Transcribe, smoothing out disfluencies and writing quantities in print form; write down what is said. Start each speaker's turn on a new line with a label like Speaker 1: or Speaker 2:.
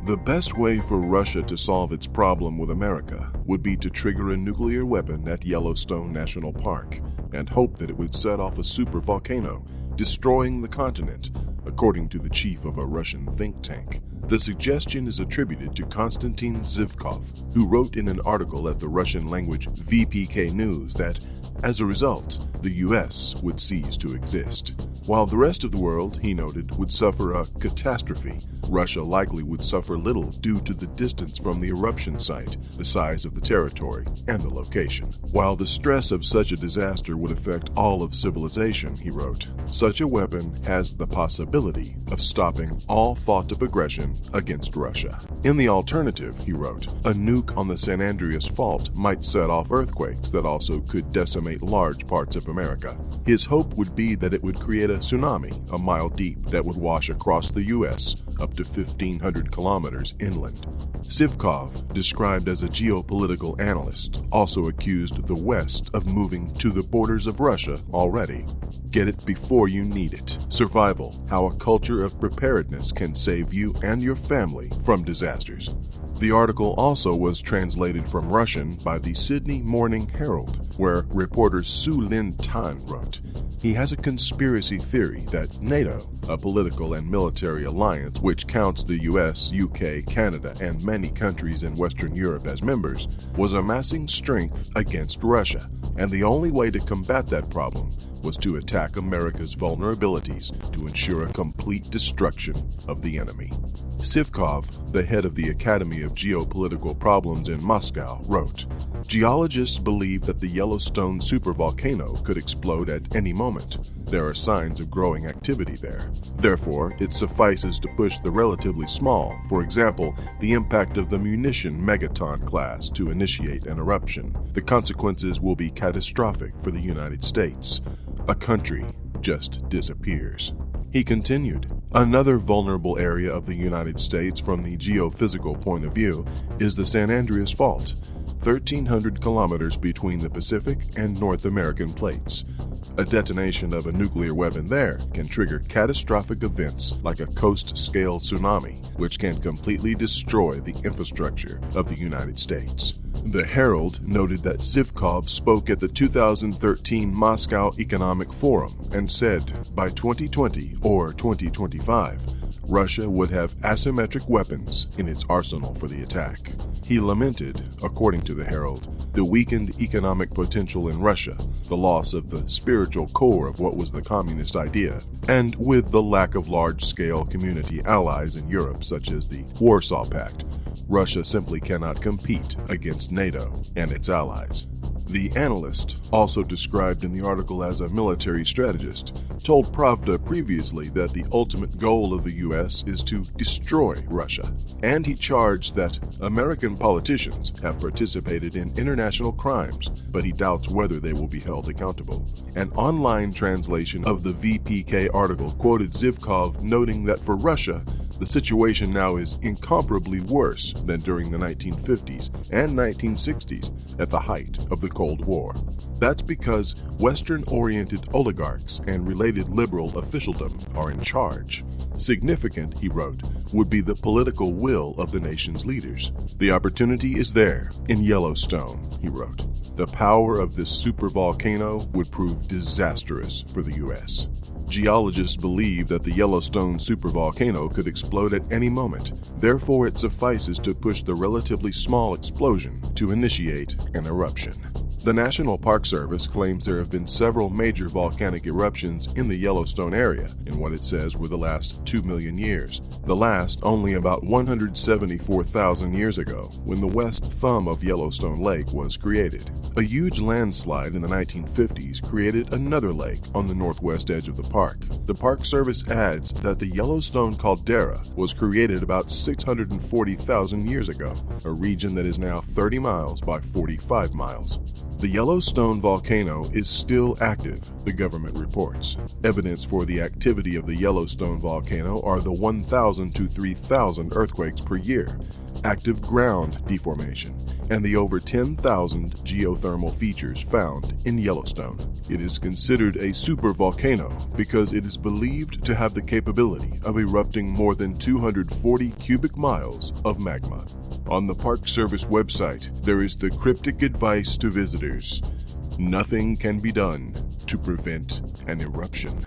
Speaker 1: The best way for Russia to solve its problem with America would be to trigger a nuclear weapon at Yellowstone National Park and hope that it would set off a super volcano, destroying the continent, according to the chief of a Russian think tank. The suggestion is attributed to Konstantin Sivkov, who wrote in an article at the Russian-language VPK News that, as a result, the U.S. would cease to exist. While the rest of the world, he noted, would suffer a catastrophe, Russia likely would suffer little due to the distance from the eruption site, the size of the territory, and the location. While the stress of such a disaster would affect all of civilization, he wrote, such a weapon has the possibility of stopping all thought of aggression against Russia. In the alternative, he wrote, a nuke on the San Andreas fault might set off earthquakes that also could decimate large parts of America. His hope would be that it would create a tsunami a mile deep that would wash across the U.S. up to 1,500 kilometers inland. Sivkov, described as a geopolitical analyst, also accused the West of moving to the borders of Russia already. Get it before you need it. Survival: how a culture of preparedness can save you and your family from disasters. The article also was translated from Russian by the Sydney Morning Herald, where reporter Su Lin Tan wrote, he has a conspiracy theory that NATO, a political and military alliance which counts the US, UK, Canada, and many countries in Western Europe as members, was amassing strength against Russia, and the only way to combat that problem was to attack America's vulnerabilities to ensure a complete destruction of the enemy. Sivkov, the head of the Academy of Geopolitical Problems in Moscow, wrote, geologists believe that the Yellowstone supervolcano could explode at any moment. There are signs of growing activity there. Therefore, it suffices to push the relatively small, for example, the impact of the munition megaton class, to initiate an eruption. The consequences will be catastrophic for the United States. A country just disappears. He continued, another vulnerable area of the United States from the geophysical point of view is the San Andreas Fault, 1,300 kilometers between the Pacific and North American plates. A detonation of a nuclear weapon there can trigger catastrophic events like a coast-scale tsunami, which can completely destroy the infrastructure of the United States. The Herald noted that Sivkov spoke at the 2013 Moscow Economic Forum and said by 2020 or 2025, Russia would have asymmetric weapons in its arsenal for the attack. He lamented, according to the Herald, the weakened economic potential in Russia, the loss of the spiritual core of what was the communist idea, and with the lack of large-scale community allies in Europe such as the Warsaw Pact, Russia simply cannot compete against NATO and its allies. The analyst, also described in the article as a military strategist, told Pravda previously that the ultimate goal of the U.S. is to destroy Russia, and he charged that American politicians have participated in international crimes, but he doubts whether they will be held accountable. An online translation of the VPK article quoted Sivkov noting that for Russia, the situation now is incomparably worse than during the 1950s and 1960s at the height of the Cold War. That's because Western-oriented oligarchs and related liberal officialdom are in charge. Significant, he wrote, would be the political will of the nation's leaders. The opportunity is there in Yellowstone, he wrote. The power of this supervolcano would prove disastrous for the U.S. Geologists believe that the Yellowstone supervolcano could explode at any moment. Therefore, it suffices to push the relatively small explosion to initiate an eruption. The National Park Service claims there have been several major volcanic eruptions in the Yellowstone area in what it says were the last 2 million years. The last only about 174,000 years ago, when the west thumb of Yellowstone Lake was created. A huge landslide in the 1950s created another lake on the northwest edge of the park. The Park Service adds that the Yellowstone caldera was created about 640,000 years ago, a region that is now 30 miles by 45 miles. The Yellowstone volcano is still active, the government reports. Evidence for the activity of the Yellowstone volcano are the 1,000 to 3,000 earthquakes per year, active ground deformation, and the over 10,000 geothermal features found in Yellowstone. It is considered a supervolcano because it is believed to have the capability of erupting more than 240 cubic miles of magma. On the Park Service website, there is the cryptic advice to visitors: nothing can be done to prevent an eruption.